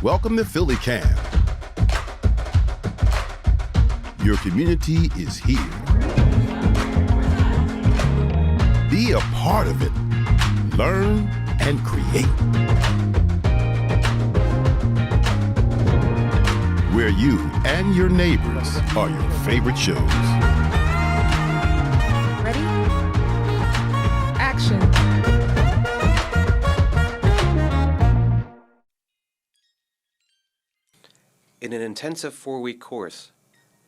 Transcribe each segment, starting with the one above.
Welcome to PhillyCAM. Your community is here. Be a part of it. Learn and create. Where you and your neighbors are your favorite shows. Ready? Action. In an intensive 4-week course,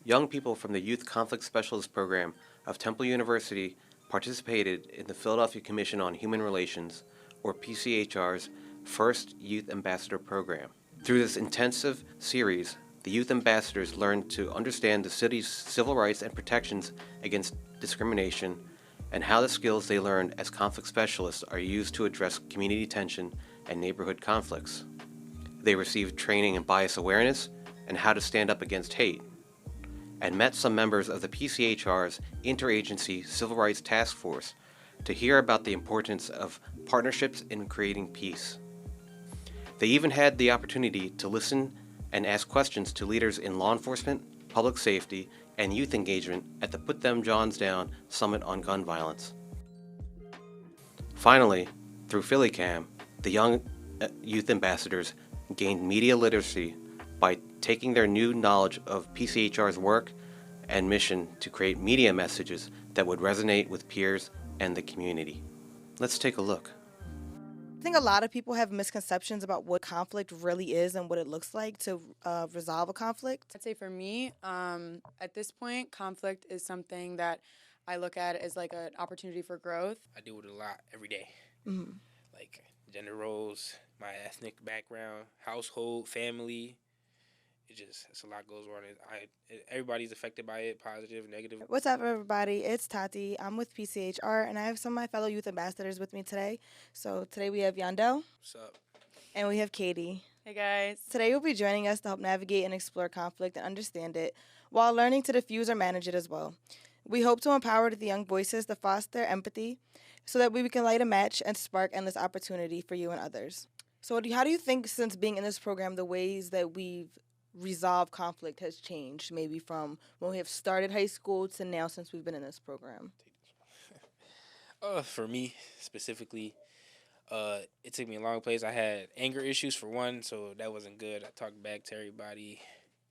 young people from the Youth Conflict Specialist Program of Temple University participated in the Philadelphia Commission on Human Relations, or PCHR's, first Youth Ambassador Program. Through this intensive series, the Youth Ambassadors learned to understand the city's civil rights and protections against discrimination, and how the skills they learned as conflict specialists are used to address community tension and neighborhood conflicts. They received training in bias awareness and how to stand up against hate, and met some members of the PCHR's Interagency Civil Rights Task Force to hear about the importance of partnerships in creating peace. They even had the opportunity to listen and ask questions to leaders in law enforcement, public safety, and youth engagement at the Put Them Johns Down Summit on Gun Violence. Finally, through PhillyCAM, the young youth ambassadors gained media literacy by taking their new knowledge of PCHR's work and mission to create media messages that would resonate with peers and the community. Let's take a look. I think a lot of people have misconceptions about what conflict really is and what it looks like to resolve a conflict. I'd say for me, at this point, conflict is something that I look at as like an opportunity for growth. I deal with it a lot every day. Mm-hmm. Like gender roles, my ethnic background, household, family. It's a lot goes on. Everybody's affected by it, positive, negative. What's up, everybody? It's Tati. I'm with PCHR, and I have some of my fellow youth ambassadors with me today. So today we have Yandel. What's up? And we have Katie. Hey guys. Today you'll be joining us to help navigate and explore conflict and understand it, while learning to diffuse or manage it as well. We hope to empower the young voices to foster empathy so that we can light a match and spark endless opportunity for you and others. So how do you think, since being in this program, the ways that we've resolved conflict has changed, maybe from when we have started high school to now since we've been in this program? For me, specifically, it took me a long place. I had anger issues, for one, so that wasn't good. I talked back to everybody,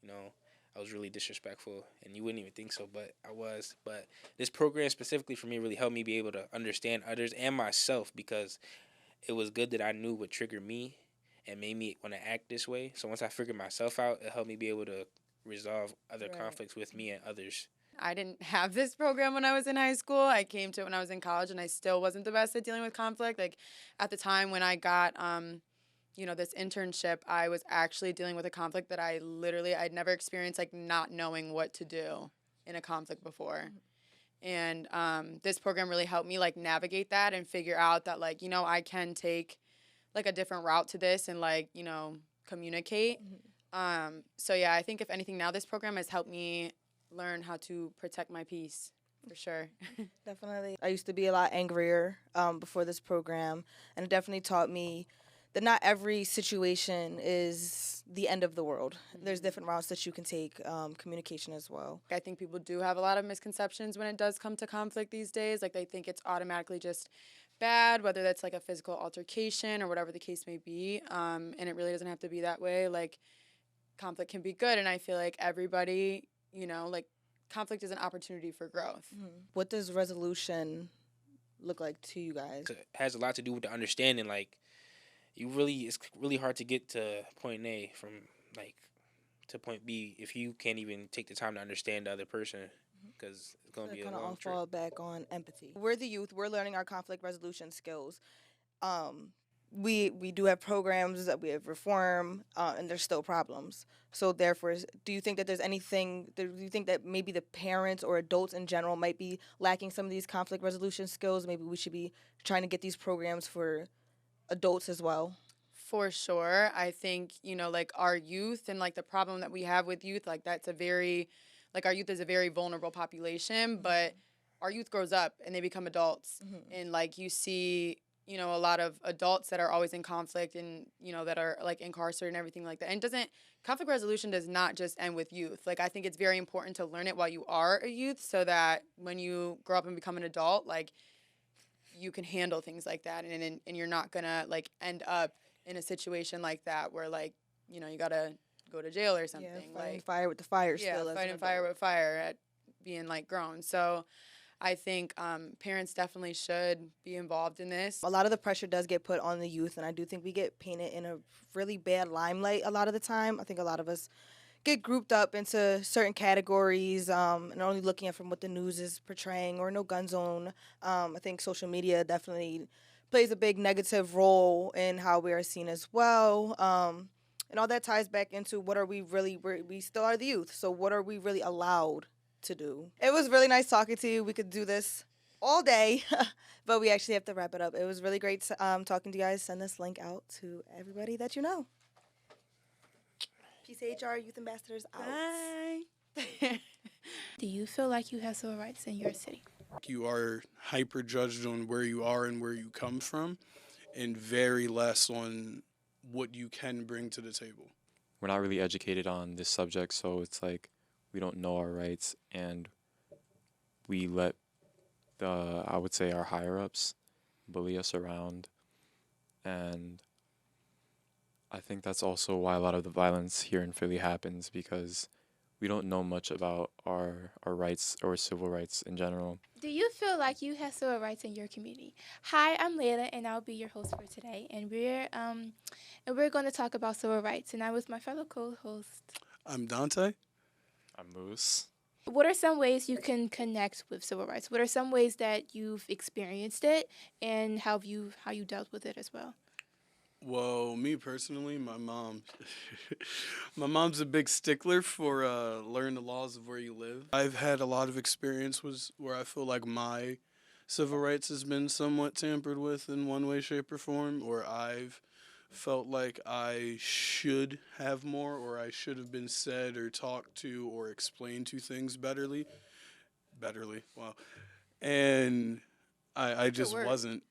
I was really disrespectful, and you wouldn't even think so, but I was. But this program specifically for me really helped me be able to understand others and myself, because it was good that I knew what triggered me and made me want to act this way. So once I figured myself out, it helped me be able to resolve other conflicts with me and others. I didn't have this program when I was in high school. I came to it when I was in college, and I still wasn't the best at dealing with conflict. Like, at the time when I got, this internship, I was actually dealing with a conflict that I'd never experienced, like, not knowing what to do in a conflict before. And this program really helped me, like, navigate that and figure out that, like, I can take, like, a different route to this and, like, communicate. Mm-hmm. So, yeah, I think if anything now, this program has helped me learn how to protect my peace, for sure. Definitely. I used to be a lot angrier before this program, and it definitely taught me that not every situation is the end of the world. Mm-hmm. There's different routes that you can take, communication as well. I think people do have a lot of misconceptions when it does come to conflict these days. Like, they think it's automatically just bad, whether that's like a physical altercation or whatever the case may be, and it really doesn't have to be that way. Like, conflict can be good, and I feel like everybody, conflict is an opportunity for growth. Mm-hmm. What does resolution look like to you guys? It has a lot to do with the understanding. Like, it's really hard to get to point A from, like, to point B if you can't even take the time to understand the other person, because it's going to be a long all trip. fall back on empathy. We're the youth. We're learning our conflict resolution skills. We do have programs, that we have reform, and there's still problems. So therefore, do you think that do you think that maybe the parents or adults in general might be lacking some of these conflict resolution skills? Maybe we should be trying to get these programs for adults as well? For sure. I think, like, our youth and, like, the problem that we have with youth, like, our youth is a very vulnerable population, but our youth grows up and they become adults. Mm-hmm. And, like, you see you know, a lot of adults that are always in conflict and, you know, that are like incarcerated and everything like that. And conflict resolution does not just end with youth. Like, I think it's very important to learn it while you are a youth so that when you grow up and become an adult, like, you can handle things like that. And you're not gonna like end up in a situation like that where, like, you know, you gotta go to jail or something. Yeah, fighting like fire with the fire yeah, still. as an fighting fire adult. with fire at being like grown. So I think parents definitely should be involved in this. A lot of the pressure does get put on the youth, and I do think we get painted in a really bad limelight a lot of the time. I think a lot of us get grouped up into certain categories and only looking at from what the news is portraying or no gun zone. I think social media definitely plays a big negative role in how we are seen as well. And all that ties back into what are we really, we still are the youth, so what are we really allowed to do? It was really nice talking to you. We could do this all day, but we actually have to wrap it up. It was really great talking to you guys. Send this link out to everybody that you know. PCHR Youth Ambassadors out. Bye. Do you feel like you have civil rights in your city? You are hyper judged on where you are and where you come from, and very less on what you can bring to the table. We're not really educated on this subject, so it's like we don't know our rights, and we let I would say our higher ups bully us around, and I think that's also why a lot of the violence here in Philly happens, because we don't know much about our rights or civil rights in general. Do you feel like you have civil rights in your community? Hi, I'm Layla, and I'll be your host for today. And we're going to talk about civil rights. And I'm with my fellow co-host. I'm Dante. I'm Moose. What are some ways you can connect with civil rights? What are some ways that you've experienced it, and how you dealt with it as well? Well, me personally, my my mom's a big stickler for learn the laws of where you live. I've had a lot of experience where I feel like my civil rights has been somewhat tampered with in one way, shape, or form, or I've felt like I should have more, or I should have been said or talked to or explained to things betterly, wow. And I just wasn't.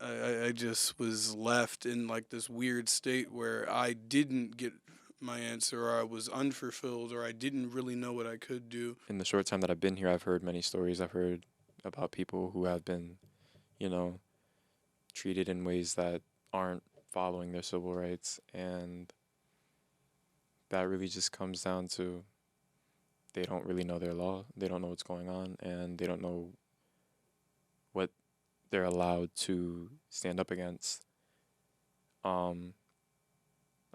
I just was left in like this weird state where I didn't get my answer, or I was unfulfilled, or I didn't really know what I could do. In the short time that I've been here, I've heard many stories. I've heard about people who have been, you know, treated in ways that aren't following their civil rights, and that really just comes down to they don't really know their law, they don't know what's going on, and they don't know what they're allowed to stand up against. I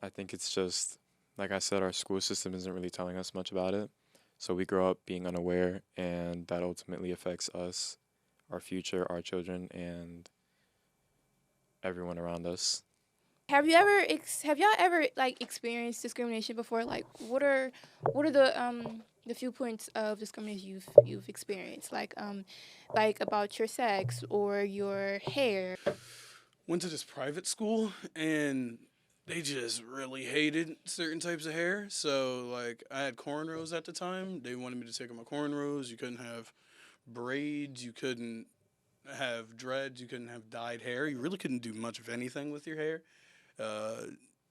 think it's just, like I said, our school system isn't really telling us much about it. So we grow up being unaware, and that ultimately affects us, our future, our children, and everyone around us. Have y'all ever like experienced discrimination before? Like, what are the few points of discrimination you've experienced? Like about your sex or your hair? Went to this private school, and they just really hated certain types of hair. So, like, I had cornrows at the time. They wanted me to take out my cornrows. You couldn't have braids. You couldn't have dreads. You couldn't have dyed hair. You really couldn't do much of anything with your hair.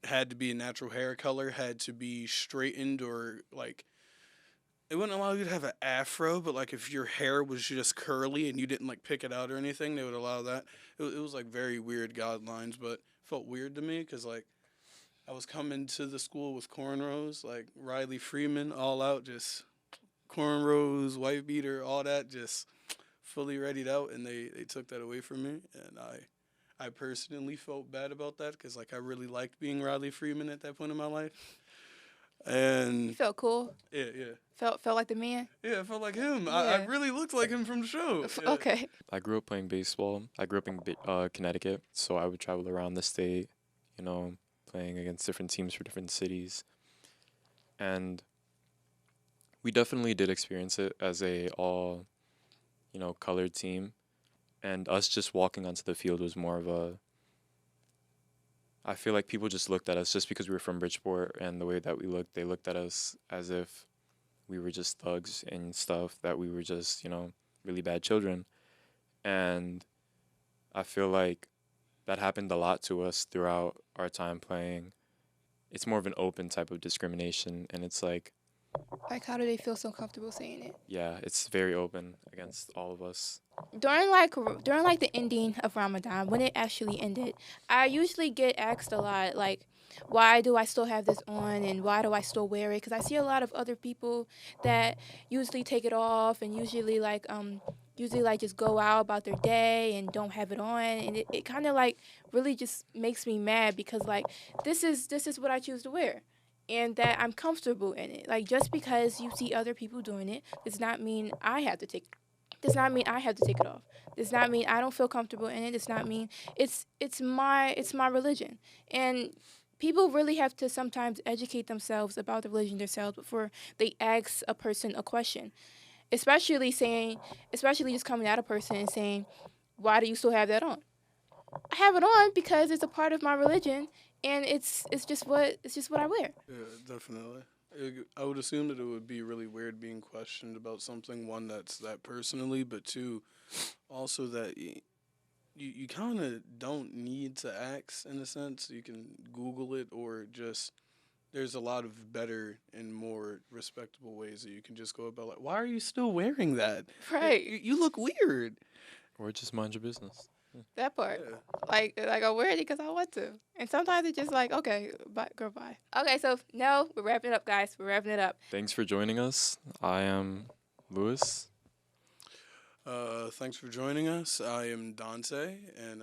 Had to be a natural hair color. Had to be straightened, or, like, it wouldn't allow you to have an afro, but, like, if your hair was just curly and you didn't, like, pick it out or anything, they would allow that. It was like, very weird guidelines, but it felt weird to me because, like, I was coming to the school with cornrows, like Riley Freeman, all out, just cornrows, white beater, all that, just fully readied out, and they took that away from me, and I personally felt bad about that because, like, I really liked being Riley Freeman at that point in my life. And You felt cool? Yeah. Felt like the man? Yeah, I felt like him. Yeah. I really looked like him from the show. Yeah. Okay. I grew up playing baseball. I grew up in Connecticut, so I would travel around the state, you know, playing against different teams for different cities. And we definitely did experience it as a all, you know, colored team. And us just walking onto the field was more of a, I feel like people just looked at us just because we were from Bridgeport, and the way that we looked, they looked at us as if we were just thugs and stuff, that we were just, you know, really bad children. And I feel like that happened a lot to us throughout our time playing. It's more of an open type of discrimination, and it's like, Like, how do they feel so comfortable saying it? yeah, it's very open against all of us. During the ending of Ramadan, when it actually ended, I usually get asked a lot, like, why do I still have this on and why do I still wear it? Because I see a lot of other people that usually take it off and usually like just go out about their day and don't have it on, and it kind of like really just makes me mad because like this is what I choose to wear. And that I'm comfortable in it. Like, just because you see other people doing it does not mean I have to take it off. Does not mean I don't feel comfortable in it. Does not mean it's my religion. And people really have to sometimes educate themselves about the religion themselves before they ask a person a question. Especially just coming at a person and saying, "Why do you still have that on?" I have it on because it's a part of my religion, and it's just what I wear. Yeah, definitely. I would assume that it would be really weird being questioned about something, one, that's that personally, but two, also that you kind of don't need to ask in a sense. You can Google it or just, there's a lot of better and more respectable ways that you can just go about, like, why are you still wearing that? Right. You look weird. Or just mind your business. That part. Yeah. Like I wear it because I want to. And sometimes it's just like, okay, bye, girl, bye. Okay, so no, we're wrapping it up, guys. We're wrapping it up. Thanks for joining us. I am Lewis. Thanks for joining us. I am Dante, and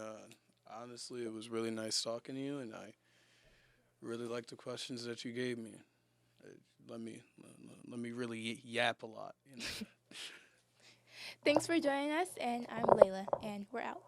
honestly, it was really nice talking to you, and I really like the questions that you gave me. Let me really yap a lot. You know? Thanks for joining us, and I'm Layla, and we're out.